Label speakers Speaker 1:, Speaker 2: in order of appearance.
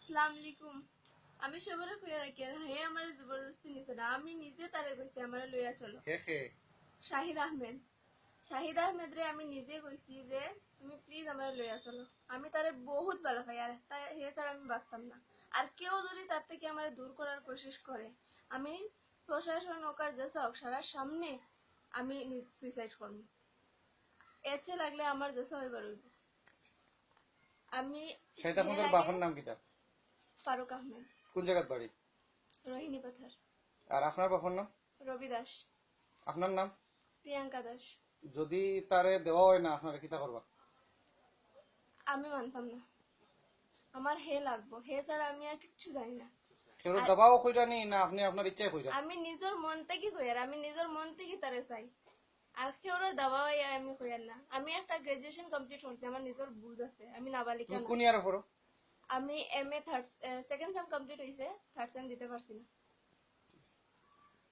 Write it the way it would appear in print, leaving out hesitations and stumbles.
Speaker 1: আসসালামু আলাইকুম। আমি সবারে কইয়া রাখি আর হে আমার জবরদস্তি নিছে না, আমি নিজে তারে কইছি আমার লইয়া চলো।
Speaker 2: হে হে
Speaker 1: শাহিদ আহমেদ, শাহিদ আহমেদ রে আমি নিজে কইছি যে তুমি প্লিজ আমার লইয়া চলো। আমি তারে বহুত ভালো পাই আর হে ছাড়া আমি বাঁচতাম না। আর কেউ যদি তার থেকে আমার দূর করার কোশিশ করে, আমি প্রশাসন হোক আর যেসা হোক সারার সামনে আমি সুইসাইড করবো। এর চেয়ে লাগলে আমার যেসা হইবার হইব। আমি
Speaker 2: শাহিদ
Speaker 1: এর
Speaker 2: আহমদের
Speaker 1: আগে
Speaker 2: বাবার নাম কিটা?
Speaker 1: ফারুক আহমেদ,
Speaker 2: কোন জায়গার বাড়ি?
Speaker 1: রোহিণী পাথার।
Speaker 2: আর আপনার বাবার নাম?
Speaker 1: রবি দাস।
Speaker 2: আপনার নাম?
Speaker 1: প্রিয়াঙ্কা দাস।
Speaker 2: যদি তারে দেওয়া হয় না আপনারা কিতা করবা?
Speaker 1: আমি মানতাম না, আমার হে লাগবো, হে ছাড়া আমি আর কিচ্ছু জানি না।
Speaker 2: কেউ দাবাও কইরা নি না আপনি আপনার ইচ্ছায় কইরা?
Speaker 1: আমি নিজের মন থেকে কই আর আমি নিজের মন থেকে তারে চাই। আর কেউ দাবাও আমি কইয়ার না। আমি একটা গ্রাজুয়েশন কমপ্লিট করছি, আমার নিজের বুঝ আছে, আমি নাবালিকা
Speaker 2: তুমি
Speaker 1: না।
Speaker 2: কোন ইয়ারে পড়ো?
Speaker 1: আমি MA third second sem complete হইছে, থার্ড সেম দিতে পারছি না।